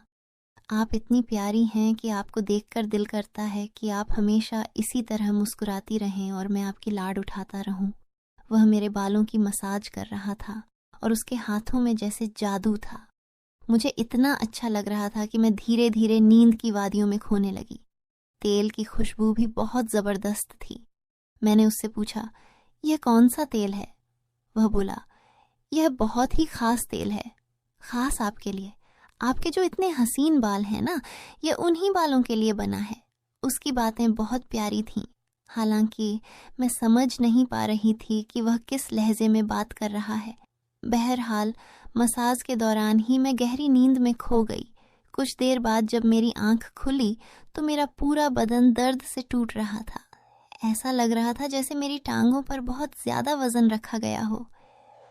आप इतनी प्यारी हैं कि आपको देखकर दिल करता है कि आप हमेशा इसी तरह मुस्कुराती रहें और मैं आपकी लाड उठाता रहूं। वह मेरे बालों की मसाज कर रहा था और उसके हाथों में जैसे जादू था। मुझे इतना अच्छा लग रहा था कि मैं धीरे धीरे नींद की वादियों में खोने लगी। तेल की खुशबू भी बहुत ज़बरदस्त थी। मैंने उससे पूछा, यह कौन सा तेल है? वह बोला, यह बहुत ही ख़ास तेल है, ख़ास आपके लिए। आपके जो इतने हसीन बाल हैं ना, यह उन्हीं बालों के लिए बना है। उसकी बातें बहुत प्यारी थीं, हालांकि मैं समझ नहीं पा रही थी कि वह किस लहजे में बात कर रहा है। बहरहाल मसाज के दौरान ही मैं गहरी नींद में खो गई। कुछ देर बाद जब मेरी आंख खुली तो मेरा पूरा बदन दर्द से टूट रहा था। ऐसा लग रहा था जैसे मेरी टांगों पर बहुत ज्यादा वजन रखा गया हो।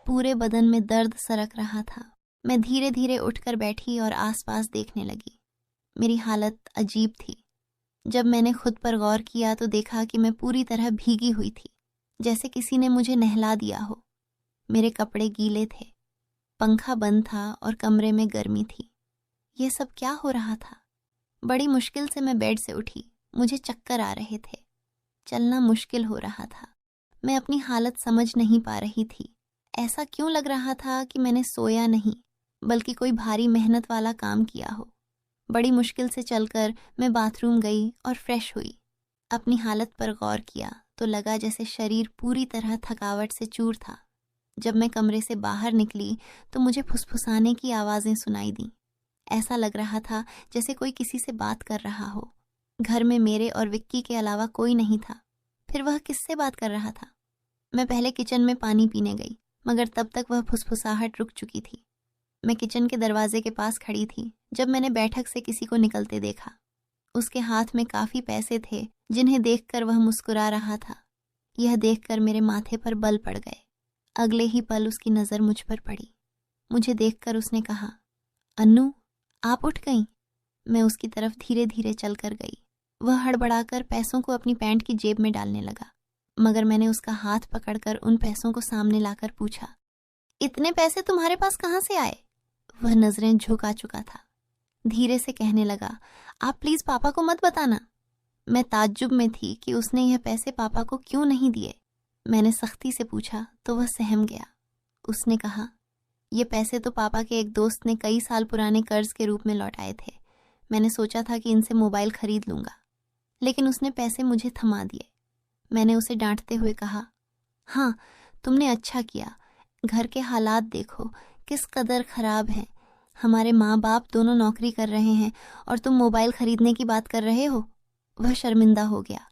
पूरे बदन में दर्द सरक रहा था। मैं धीरे धीरे उठकर बैठी और आसपास देखने लगी। मेरी हालत अजीब थी। जब मैंने खुद पर गौर किया तो देखा कि मैं पूरी तरह भीगी हुई थी, जैसे किसी ने मुझे नहला दिया हो। मेरे कपड़े गीले थे, पंखा बंद था और कमरे में गर्मी थी। ये सब क्या हो रहा था? बड़ी मुश्किल से मैं बेड से उठी। मुझे चक्कर आ रहे थे, चलना मुश्किल हो रहा था। मैं अपनी हालत समझ नहीं पा रही थी। ऐसा क्यों लग रहा था कि मैंने सोया नहीं, बल्कि कोई भारी मेहनत वाला काम किया हो। बड़ी मुश्किल से चलकर मैं बाथरूम गई और फ्रेश हुई। अपनी हालत पर गौर किया तो लगा जैसे शरीर पूरी तरह थकावट से चूर था। जब मैं कमरे से बाहर निकली तो मुझे फुसफुसाने की आवाज़ें सुनाई दी। ऐसा लग रहा था जैसे कोई किसी से बात कर रहा हो। घर में मेरे और विक्की के अलावा कोई नहीं था। फिर वह किससे बात कर रहा था? मैं पहले किचन में पानी पीने गई, मगर तब तक वह फुसफुसाहट रुक चुकी थी। मैं किचन के दरवाजे के पास खड़ी थी जब मैंने बैठक से किसी को निकलते देखा। उसके हाथ में काफ़ी पैसे थे, जिन्हें देखकर वह मुस्कुरा रहा था। यह देखकर मेरे माथे पर बल पड़ गए। अगले ही पल उसकी नज़र मुझ पर पड़ी। मुझे देखकर उसने कहा, अन्नू, आप उठ गईं? मैं उसकी तरफ धीरे धीरे चलकर गई। वह हड़बड़ाकर पैसों को अपनी पैंट की जेब में डालने लगा, मगर मैंने उसका हाथ पकड़कर उन पैसों को सामने लाकर पूछा, इतने पैसे तुम्हारे पास कहाँ से आए? वह नजरें झुका चुका था। धीरे से कहने लगा, आप प्लीज पापा को मत बताना। मैं ताज्जुब में थी कि उसने यह पैसे पापा को क्यों नहीं दिए। मैंने सख्ती से पूछा तो वह सहम गया। उसने कहा, ये पैसे तो पापा के एक दोस्त ने कई साल पुराने कर्ज के रूप में लौटाए थे। मैंने सोचा था कि इनसे मोबाइल खरीद लूंगा, लेकिन उसने पैसे मुझे थमा दिए। मैंने उसे डांटते हुए कहा, हाँ, तुमने अच्छा किया। घर के हालात देखो किस कदर खराब हैं। हमारे माँ बाप दोनों नौकरी कर रहे हैं और तुम मोबाइल खरीदने की बात कर रहे हो। वह शर्मिंदा हो गया।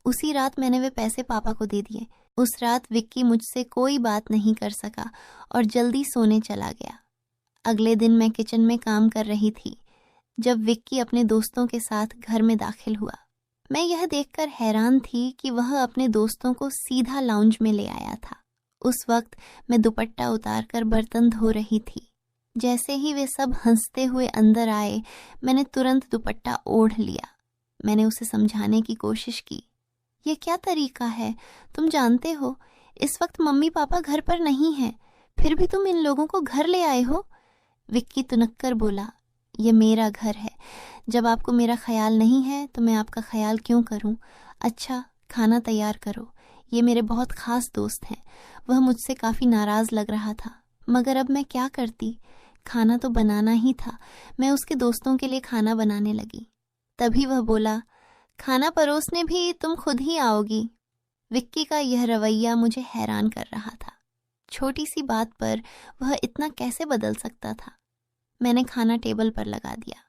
उसी रात मैंने वे पैसे पापा को दे दिए। उस रात विक्की मुझसे कोई बात नहीं कर सका और जल्दी सोने चला गया। अगले दिन मैं किचन में काम कर रही थी जब विक्की अपने दोस्तों के साथ घर में दाखिल हुआ। मैं यह देखकर हैरान थी कि वह अपने दोस्तों को सीधा लाउंज में ले आया था। उस वक्त मैं दुपट्टा उतारकर बर्तन धो रही थी। जैसे ही वे सब हंसते हुए अंदर आए, मैंने तुरंत दुपट्टा ओढ़ लिया। मैंने उसे समझाने की कोशिश की, यह क्या तरीका है? तुम जानते हो इस वक्त मम्मी पापा घर पर नहीं हैं, फिर भी तुम इन लोगों को घर ले आए हो। विक्की तुनक्कर बोला, यह मेरा घर है। जब आपको मेरा ख्याल नहीं है तो मैं आपका ख्याल क्यों करूं? अच्छा, खाना तैयार करो। ये मेरे बहुत खास दोस्त हैं। वह मुझसे काफ़ी नाराज़ लग रहा था, मगर अब मैं क्या करती? खाना तो बनाना ही था। मैं उसके दोस्तों के लिए खाना बनाने लगी। तभी वह बोला, खाना परोसने भी तुम खुद ही आओगी। विक्की का यह रवैया मुझे हैरान कर रहा था। छोटी सी बात पर वह इतना कैसे बदल सकता था? मैंने खाना टेबल पर लगा दिया।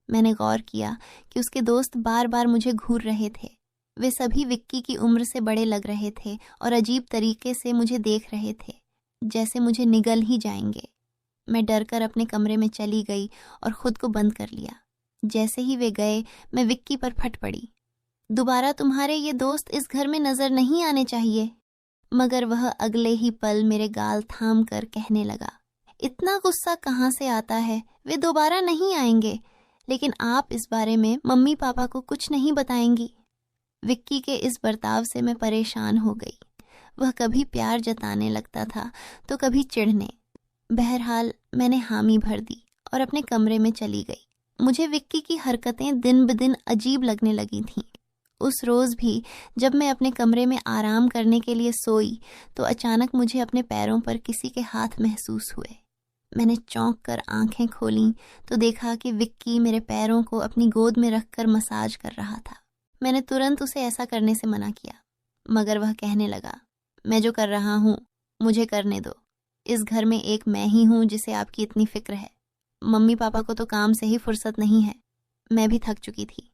मैंने गौर किया कि उसके दोस्त बार बार मुझे घूर रहे थे। वे सभी विक्की की उम्र से बड़े लग रहे थे और अजीब तरीके से मुझे देख रहे थे, जैसे मुझे निगल ही जाएंगे। मैं डरकर अपने कमरे में चली गई और खुद को बंद कर लिया। जैसे ही वे गए, मैं विक्की पर फट पड़ी, दोबारा तुम्हारे ये दोस्त इस घर में नजर नहीं आने चाहिए। मगर वह अगले ही पल मेरे गाल थाम कर कहने लगा, इतना गुस्सा कहाँ से आता है? वे दोबारा नहीं आएंगे, लेकिन आप इस बारे में मम्मी पापा को कुछ नहीं बताएंगी। विक्की के इस बर्ताव से मैं परेशान हो गई। वह कभी प्यार जताने लगता था तो कभी चिढ़ने। बहरहाल मैंने हामी भर दी और अपने कमरे में चली गई। मुझे विक्की की हरकतें दिन ब दिन अजीब लगने लगी थीं। उस रोज़ भी जब मैं अपने कमरे में आराम करने के लिए सोई तो अचानक मुझे अपने पैरों पर किसी के हाथ महसूस हुए। मैंने चौंक कर आंखें खोलीं तो देखा कि विक्की मेरे पैरों को अपनी गोद में रखकर मसाज कर रहा था। मैंने तुरंत उसे ऐसा करने से मना किया, मगर वह कहने लगा, मैं जो कर रहा हूँ मुझे करने दो। इस घर में एक मैं ही हूँ जिसे आपकी इतनी फिक्र है। मम्मी पापा को तो काम से ही फुर्सत नहीं है। मैं भी थक चुकी थी।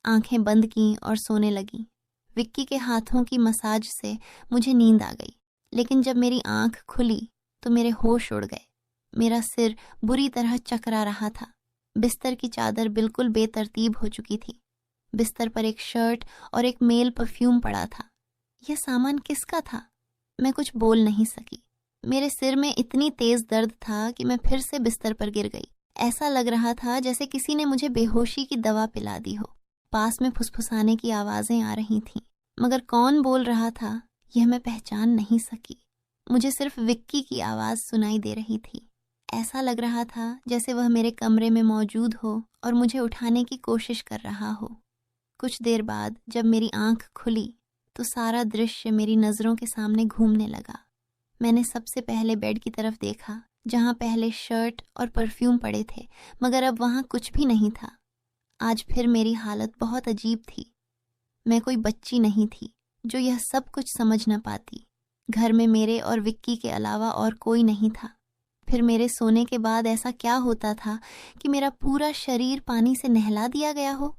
आंखें बंद की और सोने लगी। विक्की के हाथों की मसाज से मुझे नींद आ गई, लेकिन जब मेरी आंख खुली तो मेरे होश उड़ गए। मेरा सिर बुरी तरह चकरा रहा था। बिस्तर की चादर बिल्कुल बेतरतीब हो चुकी थी। बिस्तर पर एक शर्ट और एक मेल परफ्यूम पड़ा था। यह सामान किसका था? मैं कुछ बोल नहीं सकी। मेरे सिर में इतनी तेज दर्द था कि मैं फिर से बिस्तर पर गिर गई। ऐसा लग रहा था जैसे किसी ने मुझे बेहोशी की दवा पिला दी हो। पास में फुसफुसाने की आवाजें आ रही थीं, मगर कौन बोल रहा था यह मैं पहचान नहीं सकी। मुझे सिर्फ विक्की की आवाज सुनाई दे रही थी। ऐसा लग रहा था जैसे वह मेरे कमरे में मौजूद हो और मुझे उठाने की कोशिश कर रहा हो। कुछ देर बाद जब मेरी आंख खुली तो सारा दृश्य मेरी नजरों के सामने घूमने लगा। मैंने सबसे पहले बेड की तरफ देखा, जहां पहले शर्ट और परफ्यूम पड़े थे, मगर अब वहां कुछ भी नहीं था। आज फिर मेरी हालत बहुत अजीब थी। मैं कोई बच्ची नहीं थी जो यह सब कुछ समझ न पाती। घर में मेरे और विक्की के अलावा और कोई नहीं था। फिर मेरे सोने के बाद ऐसा क्या होता था कि मेरा पूरा शरीर पानी से नहला दिया गया हो?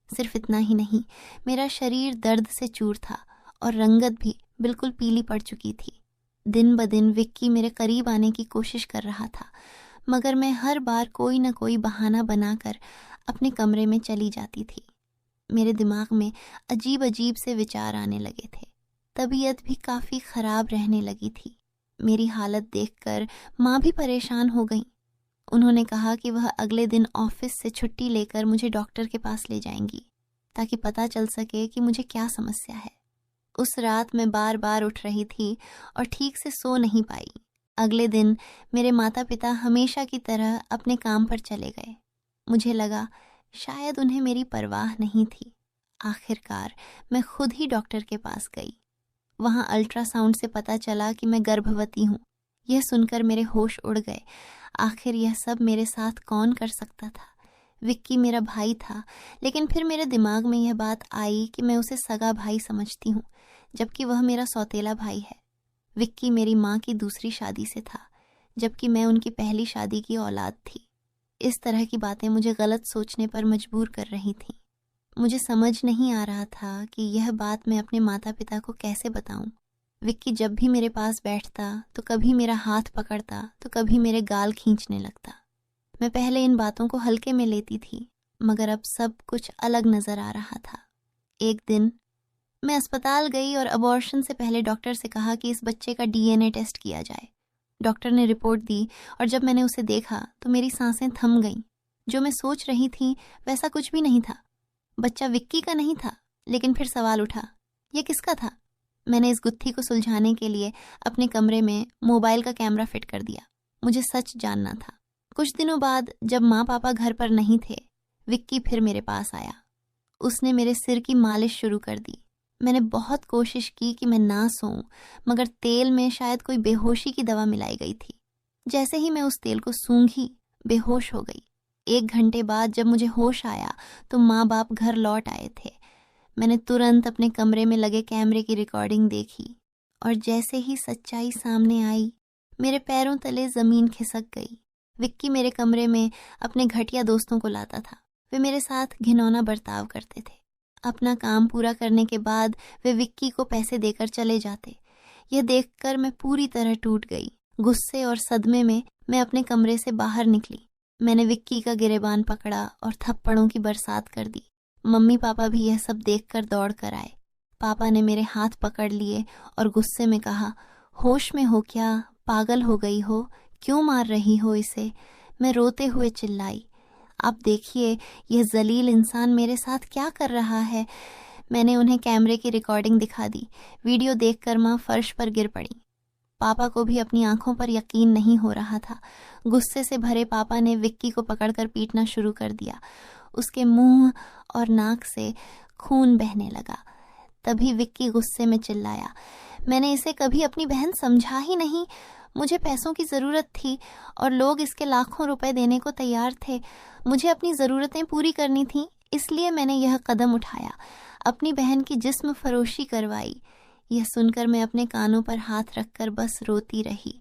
सिर्फ इतना ही नहीं, मेरा शरीर दर्द से चूर था और रंगत भी बिल्कुल पीली पड़ चुकी थी। दिन ब दिन विक्की मेरे करीब आने की कोशिश कर रहा था, मगर मैं हर बार कोई न कोई बहाना बनाकर अपने कमरे में चली जाती थी। मेरे दिमाग में अजीब अजीब से विचार आने लगे थे। तबीयत भी काफ़ी ख़राब रहने लगी थी। मेरी हालत देखकर माँ भी परेशान हो गई। उन्होंने कहा कि वह अगले दिन ऑफिस से छुट्टी लेकर मुझे डॉक्टर के पास ले जाएंगी, ताकि पता चल सके कि मुझे क्या समस्या है। उस रात मैं बार बार उठ रही थी और ठीक से सो नहीं पाई। अगले दिन मेरे माता पिता हमेशा की तरह अपने काम पर चले गए। मुझे लगा शायद उन्हें मेरी परवाह नहीं थी। आखिरकार मैं खुद ही डॉक्टर के पास गई। वहाँ अल्ट्रासाउंड से पता चला कि मैं गर्भवती हूँ। यह सुनकर मेरे होश उड़ गए। आखिर यह सब मेरे साथ कौन कर सकता था? विक्की मेरा भाई था, लेकिन फिर मेरे दिमाग में यह बात आई कि मैं उसे सगा भाई समझती हूँ, जबकि वह मेरा सौतेला भाई है। विक्की मेरी माँ की दूसरी शादी से था, जबकि मैं उनकी पहली शादी की औलाद थी। इस तरह की बातें मुझे गलत सोचने पर मजबूर कर रही थीं। मुझे समझ नहीं आ रहा था कि यह बात मैं अपने माता पिता को कैसे बताऊं। विक्की जब भी मेरे पास बैठता तो कभी मेरा हाथ पकड़ता तो कभी मेरे गाल खींचने लगता। मैं पहले इन बातों को हल्के में लेती थी, मगर अब सब कुछ अलग नजर आ रहा था। एक दिन मैं अस्पताल गई और अबॉर्शन से पहले डॉक्टर से कहा कि इस बच्चे का डीएनए टेस्ट किया जाए। डॉक्टर ने रिपोर्ट दी और जब मैंने उसे देखा तो मेरी सांसें थम गईं। जो मैं सोच रही थी वैसा कुछ भी नहीं था। बच्चा विक्की का नहीं था, लेकिन फिर सवाल उठा, यह किसका था? मैंने इस गुत्थी को सुलझाने के लिए अपने कमरे में मोबाइल का कैमरा फिट कर दिया। मुझे सच जानना था। कुछ दिनों बाद जब माँ पापा घर पर नहीं थे, विक्की फिर मेरे पास आया। उसने मेरे सिर की मालिश शुरू कर दी। मैंने बहुत कोशिश की कि मैं ना सोऊं, मगर तेल में शायद कोई बेहोशी की दवा मिलाई गई थी। जैसे ही मैं उस तेल को सूंघी, बेहोश हो गई। 1 घंटे बाद जब मुझे होश आया तो माँ बाप घर लौट आए थे। मैंने तुरंत अपने कमरे में लगे कैमरे की रिकॉर्डिंग देखी और जैसे ही सच्चाई सामने आई, मेरे पैरों तले जमीन खिसक गई। विक्की मेरे कमरे में अपने घटिया दोस्तों को लाता था। वे मेरे साथ घिनौना बर्ताव करते थे। अपना काम पूरा करने के बाद वे विक्की को पैसे देकर चले जाते। यह देखकर मैं पूरी तरह टूट गई। गुस्से और सदमे में मैं अपने कमरे से बाहर निकली। मैंने विक्की का गिरेबान पकड़ा और थप्पड़ों की बरसात कर दी। मम्मी पापा भी यह सब देखकर दौड़ कर आए। पापा ने मेरे हाथ पकड़ लिए और गुस्से में कहा, होश में हो क्या? पागल हो गई हो? क्यों मार रही हो इसे? मैं रोते हुए चिल्लाई, आप देखिए यह जलील इंसान मेरे साथ क्या कर रहा है। मैंने उन्हें कैमरे की रिकॉर्डिंग दिखा दी। वीडियो देखकर माँ फर्श पर गिर पड़ी। पापा को भी अपनी आंखों पर यकीन नहीं हो रहा था। गुस्से से भरे पापा ने विक्की को पकड़कर पीटना शुरू कर दिया। उसके मुंह और नाक से खून बहने लगा। तभी विक्की गुस्से में चिल्लाया, मैंने इसे कभी अपनी बहन समझा ही नहीं। मुझे पैसों की ज़रूरत थी और लोग इसके लाखों रुपए देने को तैयार थे। मुझे अपनी ज़रूरतें पूरी करनी थी, इसलिए मैंने यह कदम उठाया, अपनी बहन की जिस्म फरोशी करवाई। यह सुनकर मैं अपने कानों पर हाथ रखकर बस रोती रही।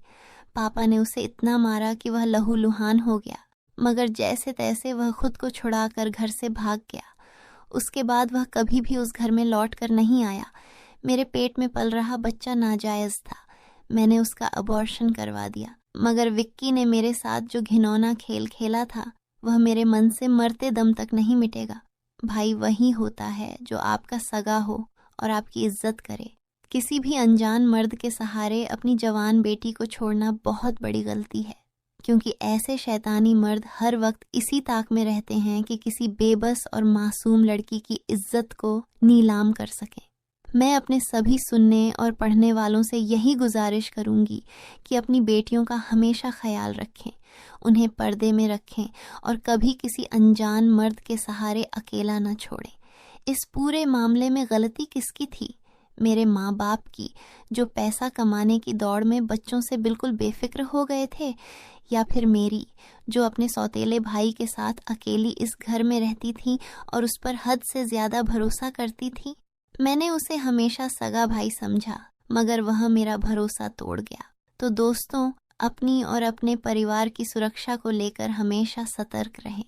पापा ने उसे इतना मारा कि वह लहूलुहान हो गया, मगर जैसे तैसे वह खुद को छुड़ाकर घर से भाग गया। उसके बाद वह कभी भी उस घर में लौट कर नहीं आया। मेरे पेट में पल रहा बच्चा नाजायज़ था। मैंने उसका अबॉर्शन करवा दिया, मगर विक्की ने मेरे साथ जो घिनौना खेल खेला था वह मेरे मन से मरते दम तक नहीं मिटेगा। भाई वही होता है जो आपका सगा हो और आपकी इज्जत करे। किसी भी अनजान मर्द के सहारे अपनी जवान बेटी को छोड़ना बहुत बड़ी गलती है, क्योंकि ऐसे शैतानी मर्द हर वक्त इसी ताक में रहते हैं कि किसी बेबस और मासूम लड़की की इज्जत को नीलाम कर सकें। मैं अपने सभी सुनने और पढ़ने वालों से यही गुजारिश करूंगी कि अपनी बेटियों का हमेशा ख्याल रखें, उन्हें पर्दे में रखें और कभी किसी अनजान मर्द के सहारे अकेला न छोड़ें। इस पूरे मामले में गलती किसकी थी? मेरे माँ बाप की, जो पैसा कमाने की दौड़ में बच्चों से बिल्कुल बेफिक्र हो गए थे, या फिर मेरी, जो अपने सौतेले भाई के साथ अकेली इस घर में रहती थी और उस पर हद से ज्यादा भरोसा करती थी? मैंने उसे हमेशा सगा भाई समझा, मगर वह मेरा भरोसा तोड़ गया। तो दोस्तों, अपनी और अपने परिवार की सुरक्षा को लेकर हमेशा सतर्क रहें।